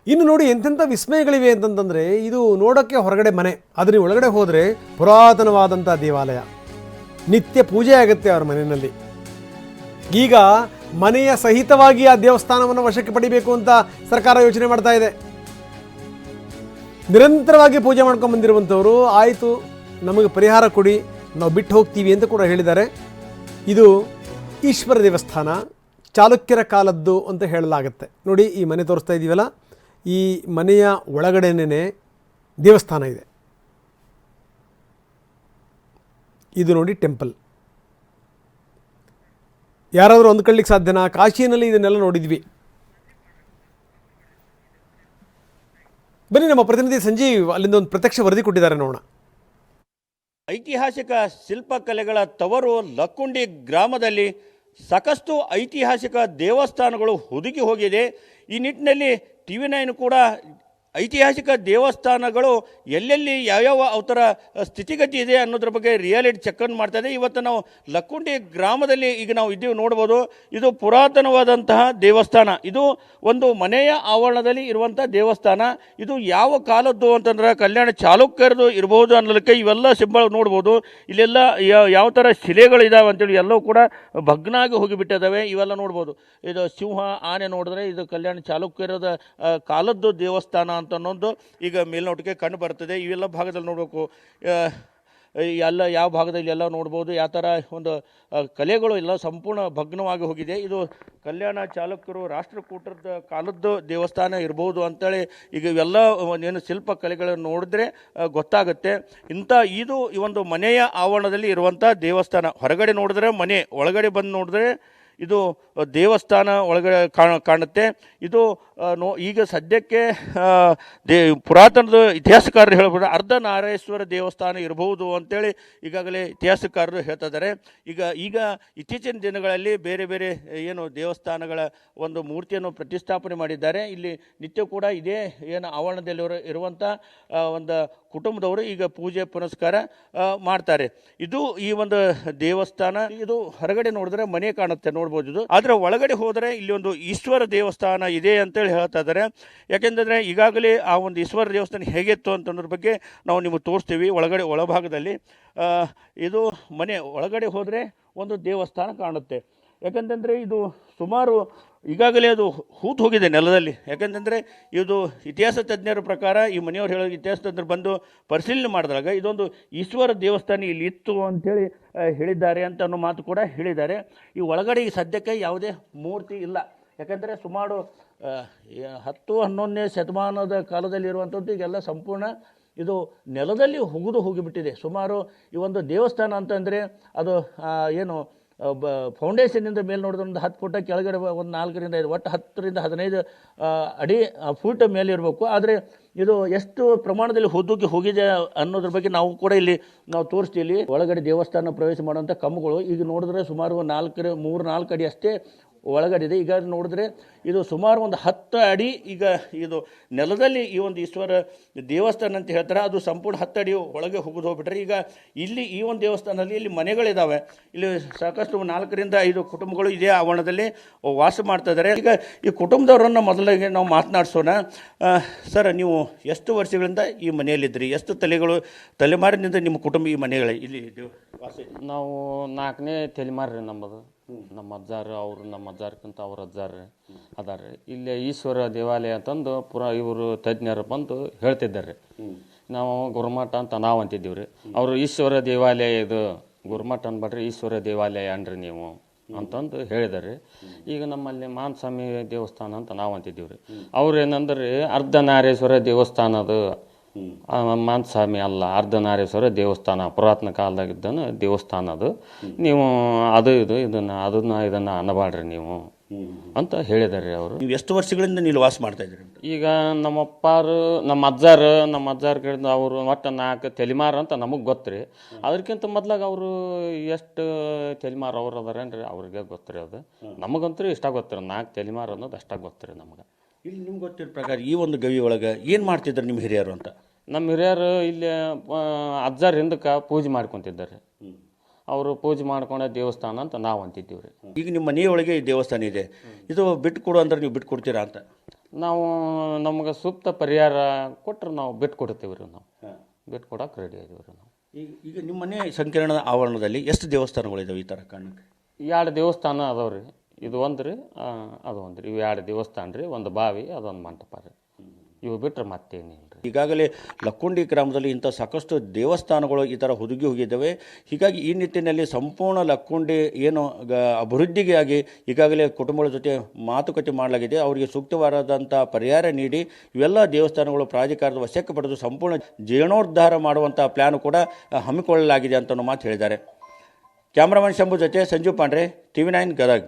ಇನ್ನು ನೋಡಿ ಎಂತೆಂಥ ವಿಸ್ಮಯಗಳಿವೆ ಅಂತಂತಂದರೆ, ಇದು ನೋಡೋಕ್ಕೆ ಹೊರಗಡೆ ಮನೆ, ಆದರೆ ಒಳಗಡೆ ಹೋದರೆ ಪುರಾತನವಾದಂಥ ದೇವಾಲಯ. ನಿತ್ಯ ಪೂಜೆ ಆಗುತ್ತೆ ಅವರ ಮನೆಯಲ್ಲಿ. ಈಗ ಮನೆಯ ಸಹಿತವಾಗಿ ಆ ದೇವಸ್ಥಾನವನ್ನು ವಶಕ್ಕೆ ಪಡಿಬೇಕು ಅಂತ ಸರ್ಕಾರ ಯೋಚನೆ ಮಾಡ್ತಾ ಇದೆ. ನಿರಂತರವಾಗಿ ಪೂಜೆ ಮಾಡ್ಕೊಂಡು ಬಂದಿರುವಂಥವರು ಆಯಿತು ನಮಗೆ ಪರಿಹಾರ ಕೊಡಿ, ನಾವು ಬಿಟ್ಟು ಹೋಗ್ತೀವಿ ಅಂತ ಕೂಡ ಹೇಳಿದ್ದಾರೆ. ಇದು ಈಶ್ವರ ದೇವಸ್ಥಾನ, ಚಾಲುಕ್ಯರ ಕಾಲದ್ದು ಅಂತ ಹೇಳಲಾಗುತ್ತೆ. ನೋಡಿ, ಈ ಮನೆ ತೋರಿಸ್ತಾ ಇದ್ದೀವಲ್ಲ, ಈ ಮನೆಯ ಒಳಗಡೆನೇ ದೇವಸ್ಥಾನ ಇದೆ. ಇದು ನೋಡಿ ಟೆಂಪಲ್. ಯಾರಾದರೂ ಅಂದ್ಕೊಳ್ಳಿಕ್ಕೆ ಸಾಧ್ಯನಾ? ಕಾಶಿಯಲ್ಲಿ ಇದನ್ನೆಲ್ಲ ನೋಡಿದ್ವಿ. ಬನ್ನಿ, ನಮ್ಮ ಪ್ರತಿನಿಧಿ ಸಂಜೀವ್ ಅಲ್ಲಿಂದ ಒಂದು ಪ್ರತ್ಯಕ್ಷ ವರದಿ ಕೊಟ್ಟಿದ್ದಾರೆ, ನೋಡೋಣ. ಐತಿಹಾಸಿಕ ಶಿಲ್ಪಕಲೆಗಳ ತವರು ಲಕ್ಕುಂಡಿ ಗ್ರಾಮದಲ್ಲಿ ಸಾಕಷ್ಟು ಐತಿಹಾಸಿಕ ದೇವಸ್ಥಾನಗಳು ಹುದುಗಿ ಹೋಗಿದೆ. ಈ ನಿಟ್ಟಿನಲ್ಲಿ TV9 ಕೂಡ ಐತಿಹಾಸಿಕ ದೇವಸ್ಥಾನಗಳು ಎಲ್ಲೆಲ್ಲಿ ಯಾವ್ಯಾವ ಅವರ ಸ್ಥಿತಿಗತಿ ಇದೆ ಅನ್ನೋದ್ರ ಬಗ್ಗೆ ರಿಯಾಲಿಟಿ ಚೆಕ್ಕನ್ನು ಮಾಡ್ತಾ ಇದೆ. ಇವತ್ತು ನಾವು ಲಕ್ಕುಂಡಿ ಗ್ರಾಮದಲ್ಲಿ ಈಗ ನಾವು ಇದ್ದೀವಿ, ನೋಡ್ಬೋದು. ಇದು ಪುರಾತನವಾದಂತಹ ದೇವಸ್ಥಾನ. ಇದು ಒಂದು ಮನೆಯ ಆವರಣದಲ್ಲಿ ಇರುವಂಥ ದೇವಸ್ಥಾನ. ಇದು ಯಾವ ಕಾಲದ್ದು ಅಂತಂದ್ರೆ ಕಲ್ಯಾಣ ಚಾಲುಕ್ಯರದು ಇರಬಹುದು ಅನ್ನೋದಕ್ಕೆ ಇವೆಲ್ಲ ಸಿಂಬಲ್ ನೋಡ್ಬೋದು. ಇಲ್ಲೆಲ್ಲ ಯಾವ ಥರ ಶಿಲೆಗಳಿದಾವೆ ಅಂತೇಳಿ ಎಲ್ಲವೂ ಕೂಡ ಭಗ್ನಾಗಿ ಹೋಗಿಬಿಟ್ಟಿದ್ದಾವೆ. ಇವೆಲ್ಲ ನೋಡ್ಬೋದು. ಇದು ಸಿಂಹ, ಆನೆ ನೋಡಿದ್ರೆ ಇದು ಕಲ್ಯಾಣ ಚಾಲುಕ್ಯರದ ಕಾಲದ್ದು ದೇವಸ್ಥಾನ ಅಂತ ಅನ್ನೋದು ಈಗ ಮೇಲ್ನೋಟಕ್ಕೆ ಕಂಡು ಬರ್ತದೆ. ಇವೆಲ್ಲ ಭಾಗದಲ್ಲಿ ನೋಡಬೇಕು, ಎಲ್ಲ ಯಾವ ಭಾಗದಲ್ಲಿ ಎಲ್ಲ ನೋಡ್ಬೋದು. ಯಾವ ಥರ ಒಂದು ಕಲೆಗಳು ಎಲ್ಲ ಸಂಪೂರ್ಣ ಭಗ್ನವಾಗಿ ಹೋಗಿದೆ. ಇದು ಕಲ್ಯಾಣ ಚಾಲುಕ್ಯರು ರಾಷ್ಟ್ರಕೂಟರದ ಕಾಲದ್ದು ದೇವಸ್ಥಾನ ಇರ್ಬೋದು ಅಂತೇಳಿ ಈಗ ಇವೆಲ್ಲ ಏನು ಶಿಲ್ಪ ಕಲೆಗಳನ್ನು ನೋಡಿದ್ರೆ ಗೊತ್ತಾಗುತ್ತೆ. ಇದು ಈ ಒಂದು ಮನೆಯ ಆವರಣದಲ್ಲಿ ಇರುವಂಥ ದೇವಸ್ಥಾನ. ಹೊರಗಡೆ ನೋಡಿದ್ರೆ ಮನೆ, ಒಳಗಡೆ ಬಂದು ನೋಡಿದ್ರೆ ಇದು ದೇವಸ್ಥಾನ ಒಳಗಡೆ ಕಾಣುತ್ತೆ. ಇದು ಈಗ ಸದ್ಯಕ್ಕೆ ಪುರಾತನದ ಇತಿಹಾಸಕಾರರು ಹೇಳ್ಬೋದು ಅರ್ಧನಾರೇಶ್ವರ ದೇವಸ್ಥಾನ ಇರಬಹುದು ಅಂತೇಳಿ ಈಗಾಗಲೇ ಇತಿಹಾಸಕಾರರು ಹೇಳ್ತಾ ಇದ್ದಾರೆ. ಈಗ ಇತ್ತೀಚಿನ ದಿನಗಳಲ್ಲಿ ಬೇರೆ ಬೇರೆ ಏನು ದೇವಸ್ಥಾನಗಳ ಒಂದು ಮೂರ್ತಿಯನ್ನು ಪ್ರತಿಷ್ಠಾಪನೆ ಮಾಡಿದ್ದಾರೆ. ಇಲ್ಲಿ ನಿತ್ಯ ಕೂಡ ಇದೇ ಏನು ಆವರಣದಲ್ಲಿ ಇರುವಂಥ ಒಂದು ಕುಟುಂಬದವರು ಈಗ ಪೂಜೆ ಪುನಸ್ಕಾರ ಮಾಡ್ತಾರೆ. ಇದು ಈ ಒಂದು ದೇವಸ್ಥಾನ. ಇದು ಹೊರಗಡೆ ನೋಡಿದ್ರೆ ಮನೆ ಕಾಣುತ್ತೆ, ನೋಡ್ಬೋದು. ಆದರೆ ಒಳಗಡೆ ಹೋದರೆ ಇಲ್ಲಿ ಒಂದು ಈಶ್ವರ ದೇವಸ್ಥಾನ ಇದೆ ಅಂತೇಳಿ ಹೇಳ್ತಾ ಇದ್ದಾರೆ. ಯಾಕೆಂದರೆ ಈಗಾಗಲೇ ಆ ಒಂದು ಈಶ್ವರ ದೇವಸ್ಥಾನ ಹೇಗಿತ್ತು ಅಂತನ್ನೋದ್ರ ಬಗ್ಗೆ ನಾವು ನಿಮಗೆ ತೋರಿಸ್ತೀವಿ. ಒಳಭಾಗದಲ್ಲಿ ಇದು ಮನೆ ಒಳಗಡೆ ಹೋದರೆ ಒಂದು ದೇವಸ್ಥಾನ ಕಾಣುತ್ತೆ. ಯಾಕಂತಂದರೆ ಇದು ಸುಮಾರು ಈಗಾಗಲೇ ಅದು ಹೂತು ಹೋಗಿದೆ ನೆಲದಲ್ಲಿ. ಯಾಕಂತಂದರೆ ಇದು ಇತಿಹಾಸ ತಜ್ಞರ ಪ್ರಕಾರ, ಈ ಮನೆಯವ್ರು ಹೇಳೋ ಇತಿಹಾಸ ತಜ್ಞರು ಬಂದು ಪರಿಶೀಲನೆ ಮಾಡಿದಾಗ ಇದೊಂದು ಈಶ್ವರ ದೇವಸ್ಥಾನ ಇಲ್ಲಿ ಇತ್ತು ಅಂಥೇಳಿ ಹೇಳಿದ್ದಾರೆ ಅಂತ ಅನ್ನೋ ಮಾತು ಕೂಡ ಹೇಳಿದ್ದಾರೆ. ಈ ಒಳಗಡೆ ಈ ಸದ್ಯಕ್ಕೆ ಯಾವುದೇ ಮೂರ್ತಿ ಇಲ್ಲ. ಯಾಕಂದರೆ ಸುಮಾರು 10-11ನೇ ಶತಮಾನದ ಕಾಲದಲ್ಲಿರುವಂಥದ್ದು ಈಗೆಲ್ಲ ಸಂಪೂರ್ಣ ಇದು ನೆಲದಲ್ಲಿ ಹೋಗಿಬಿಟ್ಟಿದೆ. ಸುಮಾರು ಈ ಒಂದು ದೇವಸ್ಥಾನ ಅಂತಂದರೆ ಅದು ಏನು ಫೌಂಡೇಶನ್ನಿಂದ ಮೇಲೆ ನೋಡಿದ್ರೆ ಒಂದು 10 ಫುಟ್, ಕೆಳಗಡೆ ಒಂದು 4ರಿಂದ 5, ಒಟ್ಟು 10ರಿಂದ 15 ಅಡಿ ಫೂಟ್ ಮೇಲೆ ಇರಬೇಕು. ಆದರೆ ಇದು ಎಷ್ಟು ಪ್ರಮಾಣದಲ್ಲಿ ಹೋಗಿದೆ ಅನ್ನೋದ್ರ ಬಗ್ಗೆ ನಾವು ಕೂಡ ಇಲ್ಲಿ ನಾವು ತೋರಿಸ್ತೀವಿ. ಒಳಗಡೆ ದೇವಸ್ಥಾನ ಪ್ರವೇಶ ಮಾಡುವಂಥ ಕಂಬಗಳು ಈಗ ನೋಡಿದ್ರೆ ಸುಮಾರು 3-4 ಅಡಿ ಅಷ್ಟೇ ಒಳಗಡೆ. ಈಗ ನೋಡಿದ್ರೆ ಇದು ಸುಮಾರು ಒಂದು 10 ಅಡಿ ಈಗ ಇದು ನೆಲದಲ್ಲಿ ಈ ಒಂದು ಈಶ್ವರ ದೇವಸ್ಥಾನ ಅಂತ ಹೇಳ್ತಾರೆ. ಅದು ಸಂಪೂರ್ಣ 10 ಅಡಿ ಒಳಗೆ ಹೋಗ್ಬಿಟ್ರೆ ಈಗ ಇಲ್ಲಿ ಈ ಒಂದು ದೇವಸ್ಥಾನದಲ್ಲಿ ಇಲ್ಲಿ ಮನೆಗಳಿದ್ದಾವೆ. ಇಲ್ಲಿ ಸಾಕಷ್ಟು 4ರಿಂದ 5 ಕುಟುಂಬಗಳು ಇದೇ ಆವರಣದಲ್ಲಿ ವಾಸ ಮಾಡ್ತಾ ಇದ್ದಾರೆ. ಈಗ ಈ ಕುಟುಂಬದವರನ್ನು ಮೊದಲಿಗೆ ನಾವು ಮಾತನಾಡಿಸೋಣ. ಸರ್, ನೀವು ಎಷ್ಟು ವರ್ಷಗಳಿಂದ ಈ ಮನೆಯಲ್ಲಿದ್ದಿರಿ? ಎಷ್ಟು ತಲೆಮಾರಿನಿಂದ ನಿಮ್ಮ ಕುಟುಂಬ ಈ ಮನೆಗಳ ಇಲ್ಲಿ ವಾಸ? ನಾವು 4ನೇ ತಲೆಮಾರಿ ರೀ ನಮ್ಮದು. ನಮ್ಮ ಅಜ್ಜಾರು, ಅವರು ನಮ್ಮ ಅಜ್ಜಾರ್ಕಿಂತ ಅವ್ರ ಅಜ್ಜಾರು ಅದಾರೆ. ಇಲ್ಲಿ ಈಶ್ವರ ದೇವಾಲಯ ಅಂತಂದು ಇವರು ತಜ್ಞರು ಬಂದು ಹೇಳ್ತಿದ್ದಾರೆ. ನಾವು ಗುರುಮಠ ಅಂತ ನಾವು ಅಂತಿದ್ದೀವಿ ರೀ. ಅವರು ಈಶ್ವರ ದೇವಾಲಯ, ಇದು ಗುರುಮಠ ಅನ್ಬೇಡ್ರಿ, ಈಶ್ವರ ದೇವಾಲಯ ಅನ್ರಿ ನೀವು ಅಂತಂದು ಹೇಳಿದಾರೆ. ಈಗ ನಮ್ಮಲ್ಲಿ ಮಾನಸ್ವಾಮಿ ದೇವಸ್ಥಾನ ಅಂತ ನಾವು ಅಂತಿದ್ದೀವಿ ರೀ. ಅವ್ರು ಏನಂದ್ರೆ ಅರ್ಧನಾರೇಶ್ವರ ದೇವಸ್ಥಾನದು ಮಾನಸ್ವಾಮಿ ಅಲ್ಲ, ಅರ್ಧನಾರೇಶ್ವರ ದೇವಸ್ಥಾನ, ಪುರಾತನ ಕಾಲದಾಗಿದ್ದನ ದೇವಸ್ಥಾನ ಅದು. ನೀವು ಇದನ್ನ ಅನ್ನಬಾಡ್ರಿ ನೀವು ಅಂತ ಹೇಳಿದಾರೆ ಅವರು. ನೀವು ಎಷ್ಟು ವರ್ಷಗಳಿಂದ ನೀವು ವಾಸ ಮಾಡ್ತಾ ಇದ್ದೀರಿ? ಈಗ ನಮ್ಮಪ್ಪಾರು, ನಮ್ಮ ಅಜ್ಜಾರ್ ಕಡೆಯಿಂದ ಅವರು ಒಟ್ಟು 4 ತಲೆಮಾರು ಅಂತ ನಮಗೆ ಗೊತ್ತು ರೀ. ಅದಕ್ಕಿಂತ ಮೊದ್ಲಾಗ ಅವರು ಎಷ್ಟು ತಲೆಮಾರು ಅವ್ರು ಅದಾರೇನ್ರಿ ಅವ್ರಿಗೆ ಗೊತ್ತು ರೀ. ಅದು ನಮಗಂತೂ ಇಷ್ಟ ಗೊತ್ತು ರೀ. 4 ತಲೆಮಾರು ಅನ್ನೋದು ಅಷ್ಟಾಗಿ ಗೊತ್ತು ರೀ ನಮ್ಗೆ. ಇಲ್ಲಿ ನಿಮ್ಗೆ ಗೊತ್ತಿರೋ ಪ್ರಕಾರ ಈ ಒಂದು ಗವಿ ಒಳಗೆ ಏನು ಮಾಡ್ತಿದ್ರು ನಿಮ್ಮ ಹಿರಿಯರು ಅಂತ? ನಮ್ಮ ಹಿರಿಯರು ಇಲ್ಲಿ ಅಜ್ಜಾರ್ ಹಿಂದಕ್ಕೆ ಪೂಜೆ ಮಾಡ್ಕೊತಿದ್ದಾರೆ. ಅವರು ಪೂಜೆ ಮಾಡ್ಕೊಂಡ ದೇವಸ್ಥಾನ ಅಂತ ನಾವು ಅಂತಿದ್ದೀವಿ ರೀ. ಈಗ ನಿಮ್ಮ ಮನೆಯೊಳಗೆ ಈ ದೇವಸ್ಥಾನ ಇದೆ, ಇದು ಬಿಟ್ಟು ಕೊಡು ಅಂದ್ರೆ ನೀವು ಬಿಟ್ಟು ಕೊಡ್ತೀರಾ ಅಂತ? ನಾವು ನಮ್ಗೆ ಸೂಕ್ತ ಪರಿಹಾರ ಕೊಟ್ರೆ ನಾವು ಬಿಟ್ಟು ಕೊಡ್ತೀವಿ ರೀ, ನಾವು ಬಿಟ್ಟು ಕೊಡಕ್ಕೆ ರೆಡಿ ಇದೀವಿ ರೀ ನಾವು. ಈಗ ನಿಮ್ಮ ಮನೆ ಸಂಕೀರ್ಣದ ಆವರಣದಲ್ಲಿ ಎಷ್ಟು ದೇವಸ್ಥಾನಗಳಿದಾವೆ ಈ ಥರ ಕಾರಣಕ್ಕೆ? 2 ದೇವಸ್ಥಾನ ಅದಾವೆ ರೀ, ಇದು ಒಂದು ರೀ ಅದು ಒಂದು ರೀ, ಇವು 2 ದೇವಸ್ಥಾನ ರೀ, ಒಂದು ಬಾವಿ, ಅದೊಂದು ಮಂಟಪ ರೀ, ಇವು ಬಿಟ್ಟರೆ ಮತ್ತೇನಿಲ್ಲ ರೀ. ಈಗಾಗಲೇ ಲಕ್ಕುಂಡಿ ಗ್ರಾಮದಲ್ಲಿ ಇಂಥ ಸಾಕಷ್ಟು ದೇವಸ್ಥಾನಗಳು ಈ ಥರ ಹುದುಗಿ ಹೋಗಿದ್ದಾವೆ. ಹೀಗಾಗಿ ಈ ನಿಟ್ಟಿನಲ್ಲಿ ಸಂಪೂರ್ಣ ಲಕ್ಕುಂಡಿ ಏನು ಅಭಿವೃದ್ಧಿಗೆ ಆಗಿ ಈಗಾಗಲೇ ಕುಟುಂಬಗಳ ಜೊತೆ ಮಾತುಕತೆ ಮಾಡಲಾಗಿದೆ. ಅವರಿಗೆ ಸೂಕ್ತವಾದಂಥ ಪರಿಹಾರ ನೀಡಿ ಇವೆಲ್ಲ ದೇವಸ್ಥಾನಗಳು ಪ್ರಾಧಿಕಾರದ ವಶಕ್ಕೆ ಪಡೆದು ಸಂಪೂರ್ಣ ಜೀರ್ಣೋದ್ಧಾರ ಮಾಡುವಂಥ ಪ್ಲ್ಯಾನ್ ಕೂಡ ಹಮ್ಮಿಕೊಳ್ಳಲಾಗಿದೆ ಅಂತ ಮಾತು ಹೇಳಿದ್ದಾರೆ. ಕ್ಯಾಮ್ರಾಮನ್ ಶಂಭು ಜೊತೆ ಸಂಜೀವ್ ಪಾಂಡ್ರೆ, TV9 ಗದಗ್.